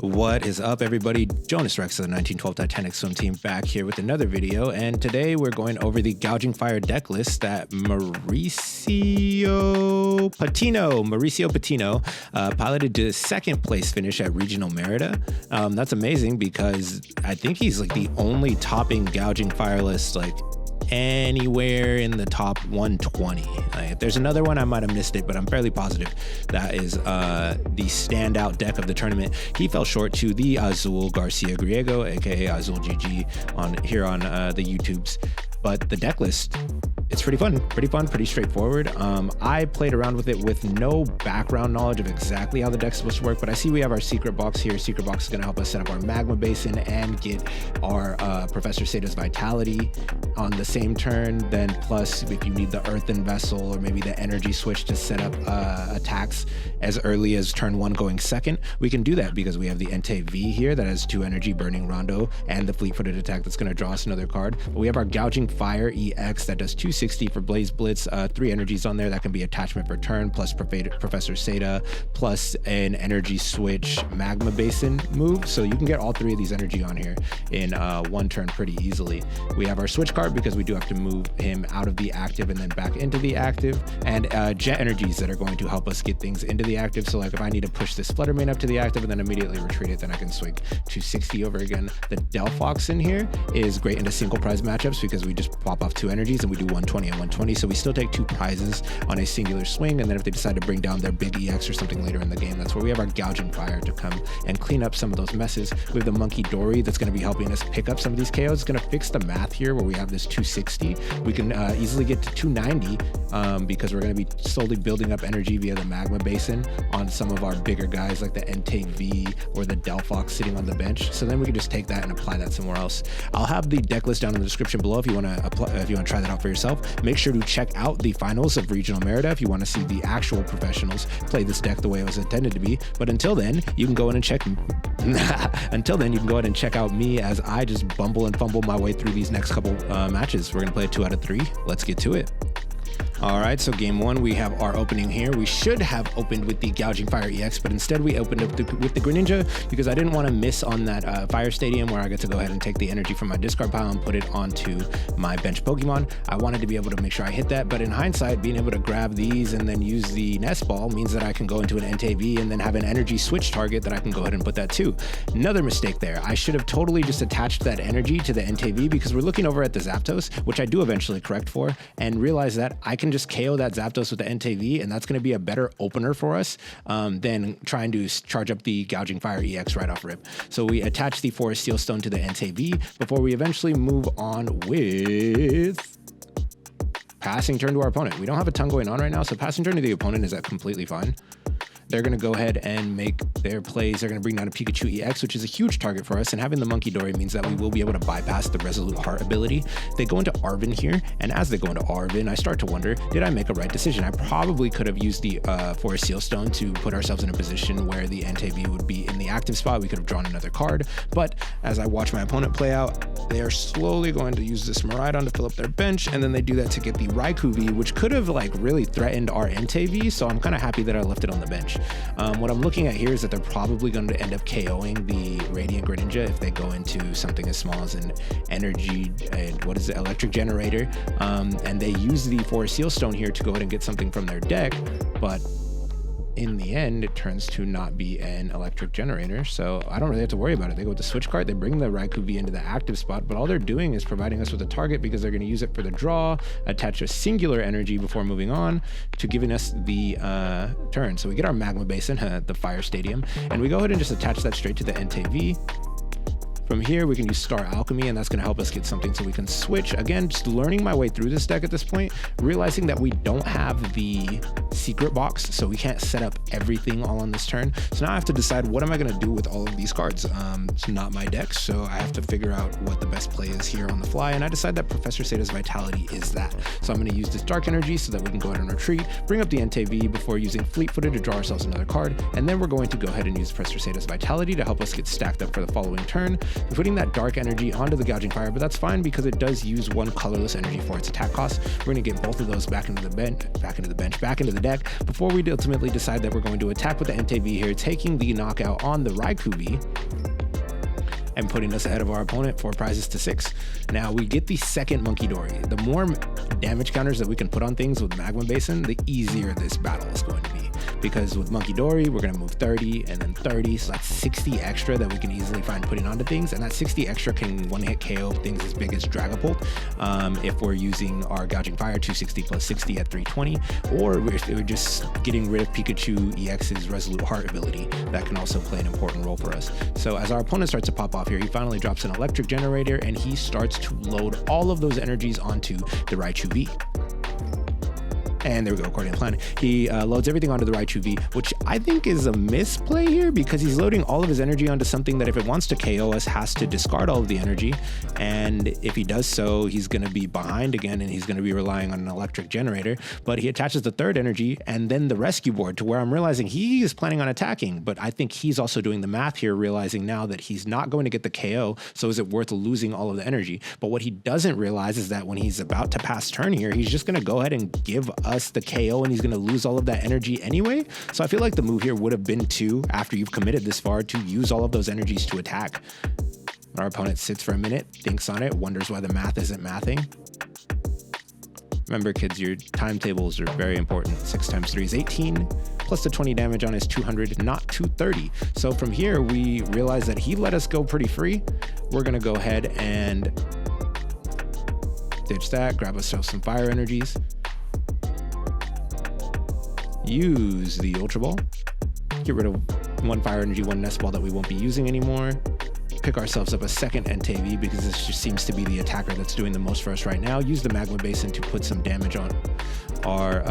What is up, everybody? Jonas Rex of the 1912 Titanic Swim Team back here with another video, and today we're going over the Gouging Fire deck list that Mauricio Patino piloted to second place finish at Regional Merida. That's amazing because I think he's like the only topping Gouging Fire list like anywhere in the top 120. If there's another one, I might have missed it, but I'm fairly positive that is the standout deck of the tournament. He fell short to the Azul Garcia Griego, aka Azul GG, on the YouTubes. But the deck list, it's pretty fun, pretty straightforward. I played around with it with no background knowledge of exactly how the deck's supposed to work, but I see we have our Secret Box here. Secret Box is going to help us set up our Magma Basin and get our Professor Sada's Vitality on the same turn. Then plus, if you need the Earthen Vessel or maybe the Energy Switch to set up attacks as early as turn 1 going second, we can do that because we have the Entei V here that has 2 energy, Burning Rondo, and the Fleet-footed attack that's going to draw us another card. But we have our Gouging Fire EX that does 260 for Blaze Blitz, 3 energies on there that can be attachment for turn, plus Professor Sada, plus an Energy Switch Magma Basin move. So you can get all 3 of these energy on here in 1 turn pretty easily. We have our Switch Cart because we do have to move him out of the active and then back into the active, and Jet Energies that are going to help us get things into the active. So like if I need to push this Flutter Mane up to the active and then immediately retreat it, then I can swing 260 over again. The Delphox in here is great into single prize matchups because we just pop off 2 energies and we do 120 and 120, so we still take 2 prizes on a singular swing. And then if they decide to bring down their big EX or something later in the game, that's where we have our Gouging Fire to come and clean up some of those messes. We have the Munkidori that's going to be helping us pick up some of these KOs. It's going to fix the math here where we have this 260. We can easily get to 290 because we're going to be slowly building up energy via the Magma Basin on some of our bigger guys like the Entei V or the Delphox sitting on the bench. So then we can just take that and apply that somewhere else. I'll have the deck list down in the description below if you want to try that out for yourself. Make sure to check out the finals of Regional Merida if you want to see the actual professionals play this deck the way it was intended to be. But until then, you can go in and check out me as I just bumble and fumble my way through these next couple matches. We're gonna play a 2 out of 3. Let's get to it. All right, so game 1, we have our opening here. We should have opened with the Gouging Fire EX, but instead we opened up with the Greninja because I didn't want to miss on that Fire Stadium where I get to go ahead and take the energy from my discard pile and put it onto my bench Pokemon. I wanted to be able to make sure I hit that, but in hindsight, being able to grab these and then use the Nest Ball means that I can go into an Entei V and then have an energy switch target that I can go ahead and put that to. Another mistake there. I should have totally just attached that energy to the Entei V because we're looking over at the Zapdos, which I do eventually correct for, and realize that I can just KO that Zapdos with the Entei V, and that's going to be a better opener for us than trying to charge up the Gouging Fire EX right off rip. So we attach the Forest Seal Stone to the Entei V before we eventually move on with passing turn to our opponent. We don't have a ton going on right now, so passing turn to the opponent is completely fine. They're going to go ahead and make their plays. They're going to bring down a Pikachu EX, which is a huge target for us, and having the Munkidori means that we will be able to bypass the Resolute Heart ability. They go into Arven here, and as they go into Arven, I start to wonder, did I make a right decision? I probably could have used the Forest Seal Stone to put ourselves in a position where the Entei V would be in the active spot. We could have drawn another card, but as I watch my opponent play out, they are slowly going to use this Miraidon to fill up their bench, and then they do that to get the Raikou V, which could have like really threatened our Entei V, so I'm kind of happy that I left it on the bench. What I'm looking at here is that they're probably going to end up KOing the Radiant Greninja if they go into something as small as an energy and electric generator, and they use the Forest Seal Stone here to go ahead and get something from their deck, but in the end, it turns to not be an electric generator, so I don't really have to worry about it. They go with the Switch Cart, they bring the Raikou V into the active spot, but all they're doing is providing us with a target because they're going to use it for the draw, attach a singular energy before moving on to giving us the turn. So we get our Magma Basin, the Fire Stadium, and we go ahead and just attach that straight to the Entei V. From here, we can use Star Alchemy, and that's going to help us get something so we can switch. Again, just learning my way through this deck at this point, realizing that we don't have the Secret Box, so we can't set up everything all on this turn. So now I have to decide, what am I going to do with all of these cards? It's not my deck, so I have to figure out what the best play is here on the fly, and I decide that Professor Sada's Vitality is that. So I'm going to use this Dark Energy so that we can go ahead and retreat, bring up the Entei V before using Fleet-footed to draw ourselves another card, and then we're going to go ahead and use Professor Sada's Vitality to help us get stacked up for the following turn. We're putting that Dark Energy onto the Gouging Fire, but that's fine because it does use 1 colorless energy for its attack cost. We're going to get both of those back into the deck before we ultimately decide that we're going to attack with the Entei V here, taking the knockout on the Raikou V and putting us ahead of our opponent 4 prizes to 6. Now we get the second Munkidori. The more damage counters that we can put on things with Magma Basin, the easier this battle is going to be. Because with Munkidori, we're gonna move 30 and then 30, so that's 60 extra that we can easily find putting onto things, and that 60 extra can one-hit KO things as big as Dragapult if we're using our Gouging Fire 260 plus 60 at 320, or we're just getting rid of Pikachu EX's Resolute Heart ability. That can also play an important role for us. So as our opponent starts to pop off here, he finally drops an Electric Generator, and he starts to load all of those energies onto the Raichu V. And there we go, according to plan. He loads everything onto the Raichu V, which I think is a misplay here because he's loading all of his energy onto something that if it wants to KO us has to discard all of the energy. And if he does so, he's gonna be behind again and he's gonna be relying on an Electric Generator. But he attaches the third energy and then the Rescue Board, to where I'm realizing he is planning on attacking, but I think he's also doing the math here, realizing now that he's not going to get the KO, so is it worth losing all of the energy? But what he doesn't realize is that when he's about to pass turn here, he's just gonna go ahead and give us the KO and he's going to lose all of that energy anyway. So I feel like the move here would have been to, after you've committed this far, to use all of those energies to attack. Our opponent sits for a minute, thinks on it, wonders why the math isn't mathing. Remember kids, your timetables are very important. 6 times 3 is 18, plus the 20 damage on his 200, not 230. So from here, we realize that he let us go pretty free. We're going to go ahead and ditch that, grab ourselves some fire energies. Use the Ultra Ball, get rid of 1 fire energy, 1 Nest Ball that we won't be using anymore, pick ourselves up a second Entei V because this just seems to be the attacker that's doing the most for us right now. Use the Magma Basin to put some damage on our,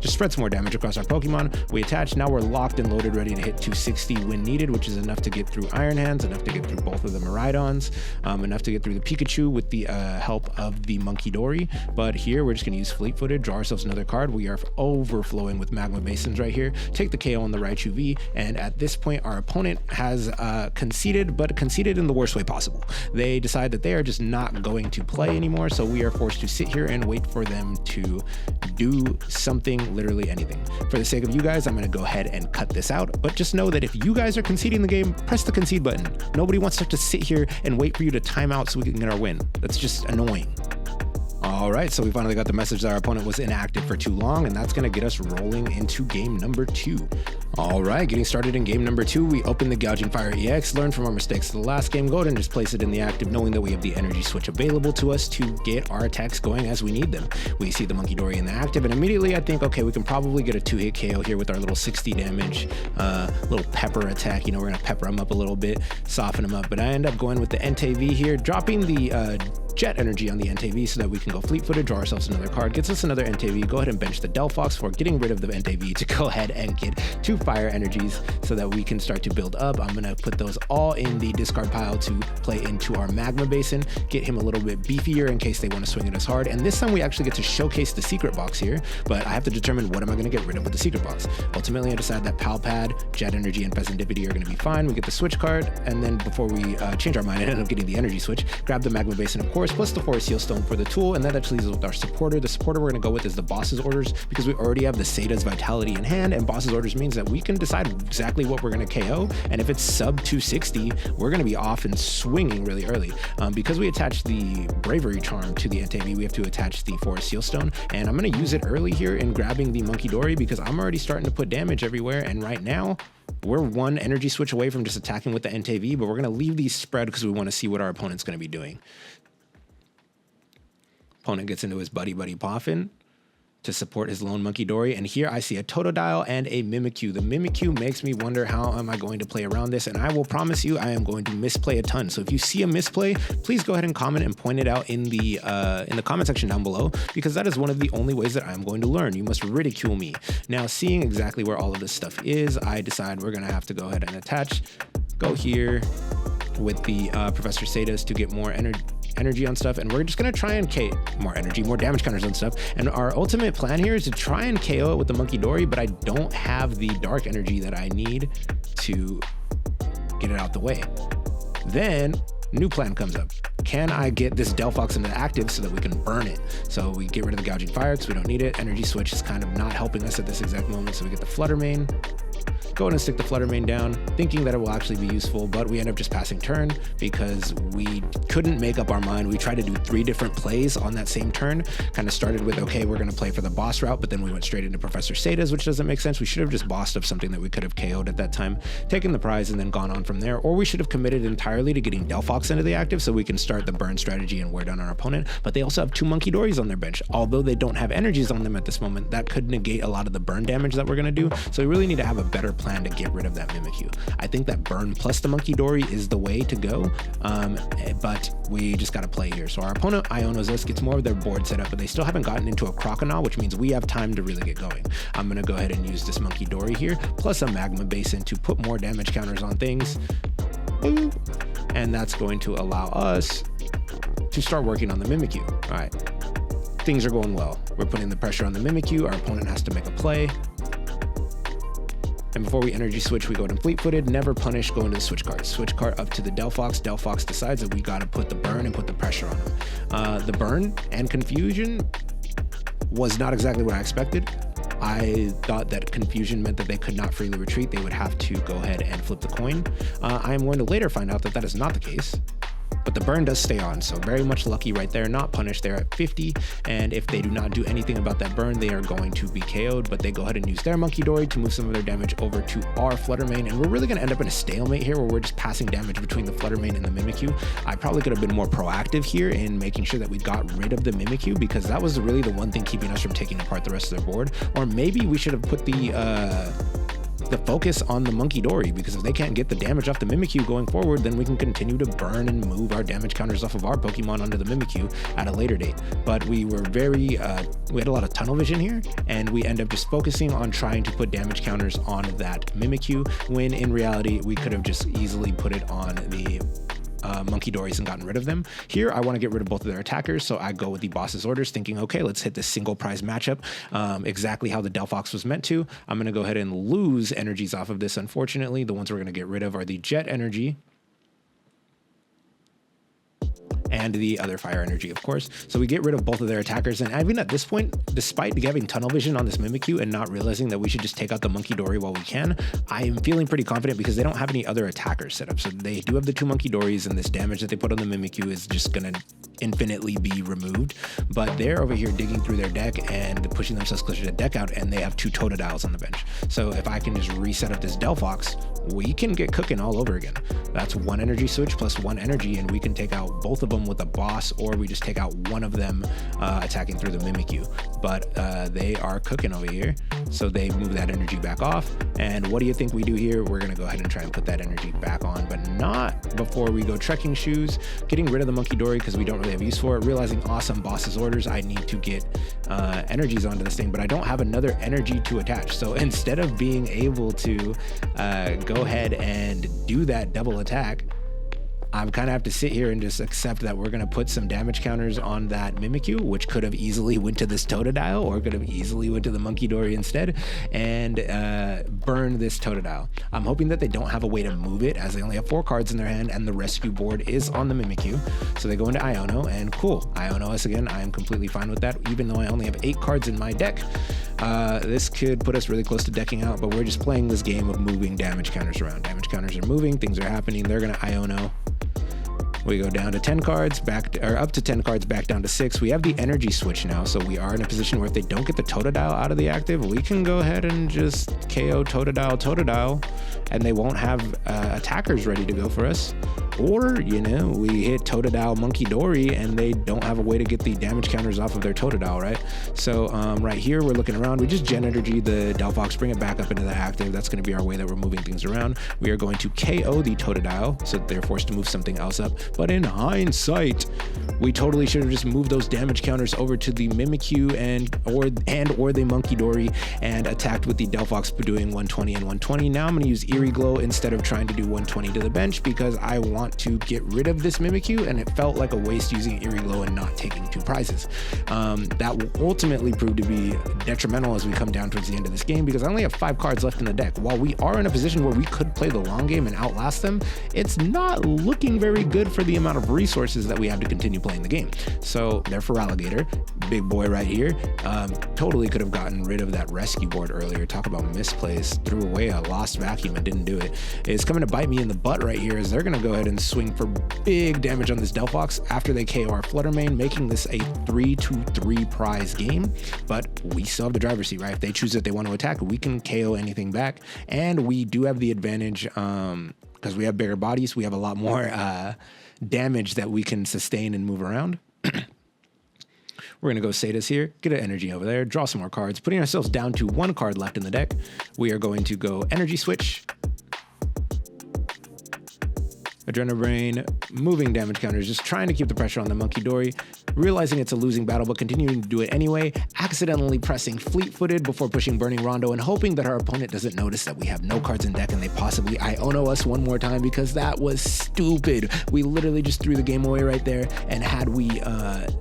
just spread some more damage across our Pokemon. We attach, now we're locked and loaded, ready to hit 260 when needed, which is enough to get through Iron Hands, enough to get through both of the Miraidons, enough to get through the Pikachu with the help of the Munkidori. But here we're just gonna use Fleet Footed, draw ourselves another card. We are overflowing with Magma Basins right here. Take the KO on the Raichu V, and at this point our opponent has conceded, but conceded in the worst way possible. They decide that they are just not going to play anymore, so we are forced to sit here and wait for them to do something, literally anything. For the sake of you guys, I'm going to go ahead and cut this out, but just know that if you guys are conceding the game, press the concede button. Nobody wants to have to sit here and wait for you to time out so we can get our win. That's just annoying. All right, so we finally got the message that our opponent was inactive for too long, and that's going to get us rolling into game number 2. All right, getting started in game number 2, we open the Gouging Fire EX, learn from our mistakes of the last game, go ahead and just place it in the active, knowing that we have the Energy Switch available to us to get our attacks going as we need them. We see the Munkidori in the active, and immediately I think, okay, we can probably get a 2-hit KO here with our little 60 damage, little pepper attack. You know, we're going to pepper him up a little bit, soften him up, but I end up going with the Entei V here, dropping the Jet Energy on the Entei V so that we can go Fleet-Footed, draw ourselves another card, gets us another Entei V, go ahead and bench the Delphox for getting rid of the Entei V to go ahead and get 2 Fire Energies so that we can start to build up. I'm going to put those all in the discard pile to play into our Magma Basin, get him a little bit beefier in case they want to swing at us hard, and this time we actually get to showcase the Secret Box here, but I have to determine what am I going to get rid of with the Secret Box. Ultimately, I decide that Pal Pad, Jet Energy, and Fezandipiti are going to be fine. We get the Switch card, and then before we change our mind, I end up getting the Energy Switch, grab the Magma Basin, of course, plus the Forest Seal Stone for the tool, and that actually leaves us with our supporter. The supporter we're going to go with is the Boss's Orders because we already have the Sada's Vitality in hand, and Boss's Orders means that we can decide exactly what we're going to KO, and if it's sub 260, we're going to be off and swinging really early. Because we attach the Bravery Charm to the Entei V, we have to attach the Forest Seal Stone, and I'm going to use it early here in grabbing the Munkidori because I'm already starting to put damage everywhere, and right now, we're 1 Energy Switch away from just attacking with the Entei V, but we're going to leave these spread because we want to see what our opponent's going to be doing. Opponent gets into his Buddy Poffin to support his lone Munkidori, and here I see a Totodile and a Mimikyu. The Mimikyu makes me wonder how am I going to play around this, and I will promise you I am going to misplay a ton. So if you see a misplay, please go ahead and comment and point it out in the comment section down below, because that is one of the only ways that I'm going to learn. You must ridicule me. Now, seeing exactly where all of this stuff is, I decide we're going to have to go ahead and attach, go here with the Professor Sada's to get more energy on stuff, and we're just gonna try and more damage counters on stuff. And our ultimate plan here is to try and KO it with the Munkidori, but I don't have the dark energy that I need to get it out the way. Then new plan comes up. can I get this Delphox into the active so that we can burn it? So we get rid of the Gouging Fire because we don't need it. Energy Switch is kind of not helping us at this exact moment, so we get the Flutter Mane. Go ahead and stick the Flutter Mane down, thinking that it will actually be useful, but we end up just passing turn because we couldn't make up our mind. We tried to do 3 different plays on that same turn. Kind of started with, okay, we're going to play for the boss route, but then we went straight into Professor Sada's, which doesn't make sense. We should have just bossed up something that we could have KO'd at that time, taken the prize, and then gone on from there. Or we should have committed entirely to getting Delphox into the active so we can start the burn strategy and wear down our opponent. But they also have 2 Munkidoris on their bench. Although they don't have energies on them at this moment, that could negate a lot of the burn damage that we're going to do. So we really need to have a better plan to get rid of that Mimikyu. I think that burn plus the Munkidori is the way to go, but we just got to play here. So our opponent Ionos us, gets more of their board set up, but they still haven't gotten into a Crocodile, which means we have time to really get going. I'm going to go ahead and use this Munkidori here, plus a Magma Basin to put more damage counters on things. And that's going to allow us to start working on the Mimikyu. All right, things are going well. We're putting the pressure on the Mimikyu. Our opponent has to make a play. And before we energy switch, we go ahead and fleet-footed, never punish, go into the switch cart. Switch cart up to the Delphox. Delphox decides that we got to put the burn and put the pressure on him. The burn and confusion was not exactly what I expected. I thought that confusion meant that they could not freely retreat. They would have to go ahead and flip the coin. I am going to later find out that that is not the case. But the burn does stay on, so very much lucky right there, not punished. They're at 50, and if they do not do anything about that burn, they are going to be KO'd, but they go ahead and use their Munkidori to move some of their damage over to our Flutter Mane, and we're really going to end up in a stalemate here where we're just passing damage between the Flutter Mane and the Mimikyu. I probably could have been more proactive here in making sure that we got rid of the Mimikyu, because that was really the one thing keeping us from taking apart the rest of their board. Or maybe we should have put the focus on the Munkidori, because if they can't get the damage off the Mimikyu going forward, then we can continue to burn and move our damage counters off of our Pokemon onto the Mimikyu at a later date. But we were we had a lot of tunnel vision here, and we end up just focusing on trying to put damage counters on that Mimikyu, when in reality, we could have just easily put it on the Munkidoris and gotten rid of them. Here, I want to get rid of both of their attackers, so I go with the boss's orders, thinking, okay, let's hit this single prize matchup exactly how the Delphox was meant to. I'm going to go ahead and lose energies off of this, unfortunately. The ones we're going to get rid of are the Jet Energy and the other Fire Energy, of course. So we get rid of both of their attackers, and even at this point, despite having tunnel vision on this Mimikyu and not realizing that we should just take out the Munkidori while we can, I am feeling pretty confident because they don't have any other attackers set up. So they do have the 2 Munkidoris, and this damage that they put on the Mimikyu is just gonna infinitely be removed. But they're over here digging through their deck and pushing themselves closer to the deck out, and they have 2 Totodiles on the bench. So if I can just reset up this Delphox, we can get cooking all over again. That's 1 energy switch plus 1 energy, and we can take out both of them with a boss, or we just take out one of them attacking through the Mimikyu. But they are cooking over here, so they move that energy back off. And what do you think we do here? We're gonna go ahead and try and put that energy back on, but not before we go Trekking Shoes, getting rid of the Munkidori because we don't really have use for it, realizing awesome boss's orders, I need to get energies onto this thing, but I don't have another energy to attach. So instead of being able to go ahead and do that double attack, I'm kind of have to sit here and just accept that we're going to put some damage counters on that Mimikyu, which could have easily went to this Totodile, or could have easily went to the Munkidori instead, and burn this Totodile. I'm hoping that they don't have a way to move it, as they only have 4 cards in their hand, and the rescue board is on the Mimikyu. So they go into Iono, and cool, Iono us again. I am completely fine with that, even though I only have 8 cards in my deck. This could put us really close to decking out, but we're just playing this game of moving damage counters around. Damage counters are moving, things are happening. They're going to Iono. We go down to 10 cards, up to 10 cards, back down to 6. We have the energy switch now, so we are in a position where if they don't get the Totodile out of the active, we can go ahead and just KO Totodile, and they won't have attackers ready to go for us. Or, you know, we hit Totodile Munkidori, and they don't have a way to get the damage counters off of their Totodile, right? So right here, we're looking around. We just Gen Energy the Delphox, bring it back up into the active. That's going to be our way that we're moving things around. We are going to KO the Totodile, so they're forced to move something else up. But in hindsight, we totally should have just moved those damage counters over to the Mimikyu or the Munkidori and attacked with the Delphox doing 120 and 120. Now I'm going to use Eerie Glow instead of trying to do 120 to the bench, because I want want to get rid of this Mimikyu, and it felt like a waste using Eerie Glow and not taking 2 prizes. That will ultimately prove to be detrimental as we come down towards the end of this game, because I only have 5 cards left in the deck. While we are in a position where we could play the long game and outlast them, it's not looking very good for the amount of resources that we have to continue playing the game. So therefore, Alligator, big boy right here, totally could have gotten rid of that rescue board earlier. Talk about misplays. Threw away a Lost Vacuum and didn't do it. It's coming to bite me in the butt right here, as they're going to go ahead and swing for big damage on this Delphox after they KO our Flutter Mane, making this a 3-3 prize game. But we still have the driver's seat, right? If they choose that they want to attack, we can KO anything back, and we do have the advantage because we have bigger bodies. We have a lot more damage that we can sustain and move around. We're going to go Sada's here, get an energy over there, draw some more cards, putting ourselves down to 1 card left in the deck. We are going to go Energy Switch, Adrenabrain, moving damage counters, just trying to keep the pressure on the Munkidori, realizing it's a losing battle, but continuing to do it anyway, accidentally pressing Fleet-Footed before pushing Burning Rondo and hoping that our opponent doesn't notice that we have no cards in deck and they possibly Iono us one more time, because that was stupid. We literally just threw the game away right there, and had we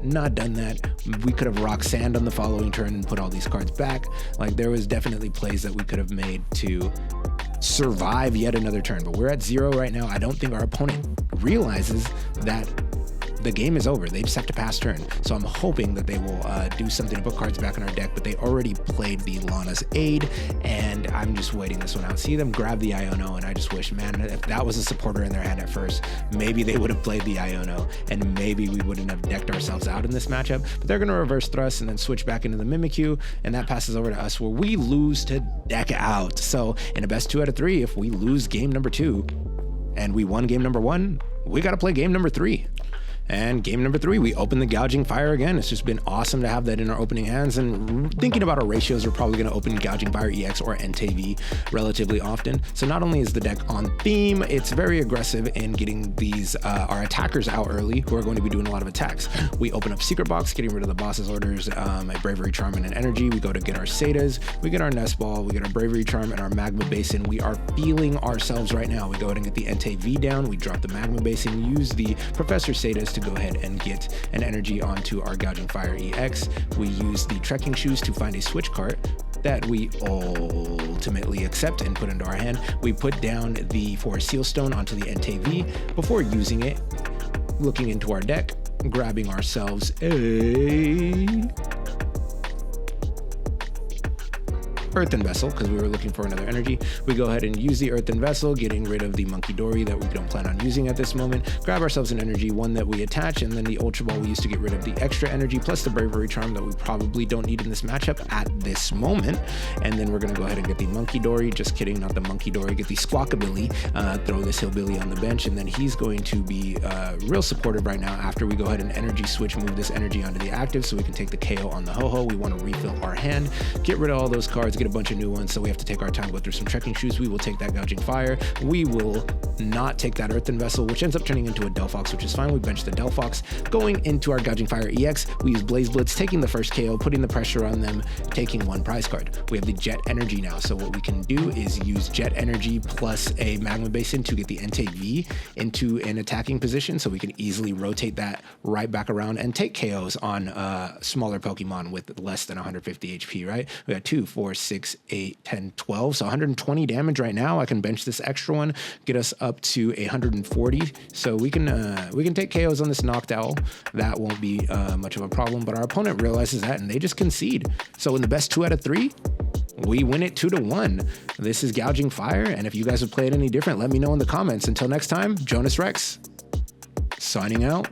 not done that, we could have Roxanne on the following turn and put all these cards back. Like, there was definitely plays that we could have made to survive yet another turn, but we're at 0 right now. I don't think our opponent realizes that the game is over. They just have to pass turn. So I'm hoping that they will do something to put cards back in our deck, but they already played the Lana's Aid, and I'm just waiting this one out. See them grab the Iono, and I just wish, man, if that was a supporter in their hand at first, maybe they would have played the Iono, and maybe we wouldn't have decked ourselves out in this matchup. But they're going to reverse thrust and then switch back into the Mimikyu, and that passes over to us, where we lose to deck out. So in a best 2 out of 3, if we lose game number 2 and we won game number 1, we got to play game number 3. And game number 3, we open the Gouging Fire again. It's just been awesome to have that in our opening hands. And thinking about our ratios, we're probably going to open Gouging Fire EX or Entei V relatively often. So not only is the deck on theme, it's very aggressive in getting these our attackers out early, who are going to be doing a lot of attacks. We open up Secret Box, getting rid of the boss's orders, my Bravery Charm and an Energy. We go to get our Sadas, we get our Nest Ball, we get our Bravery Charm and our Magma Basin. We are feeling ourselves right now. We go ahead and get the Entei V down, we drop the Magma Basin, use the Professor Sadas to go ahead and get an energy onto our Gouging Fire EX. We use the Trekking Shoes to find a Switch Cart that we ultimately accept and put into our hand. We put down the Forest Seal Stone onto the Entei V before using it, looking into our deck, grabbing ourselves a Earthen Vessel, because we were looking for another energy. We go ahead and use the Earthen Vessel, getting rid of the Munkidori that we don't plan on using at this moment. Grab ourselves an energy, one that we attach, and then the Ultra Ball we use to get rid of the extra energy, plus the Bravery Charm that we probably don't need in this matchup at this moment. And then we're going to go ahead and get the Munkidori. Just kidding, not the Munkidori. Get the Squawkabilly, throw this Hillbilly on the bench, and then he's going to be real supportive right now after we go ahead and energy switch, move this energy onto the active so we can take the KO on the Ho-Ho. We want to refill our hand, get rid of all those cards, get a bunch of new ones, so we have to take our time, go through some Trekking Shoes. We will take that Gouging Fire. We will not take that Earthen Vessel, which ends up turning into a Delphox, which is fine. We bench the Delphox. Going into our Gouging Fire EX, we use Blaze Blitz, taking the first KO, putting the pressure on them, taking 1 prize card. We have the Jet Energy now, so what we can do is use Jet Energy plus a Magma Basin to get the Entei V into an attacking position, so we can easily rotate that right back around and take KOs on smaller Pokemon with less than 150 HP, right? We got 2, 4, 6, 8, 10, 12, so 120 damage right now. I can bench this extra one, get us up to 140, so we can take KOs on this Noctowl. That won't be much of a problem, but our opponent realizes that and they just concede. So in the best 2 out of 3, we win it 2-1. This is Gouging Fire, and if you guys have played any different, let me know in the comments. Until next time, Jonas Rex, signing out.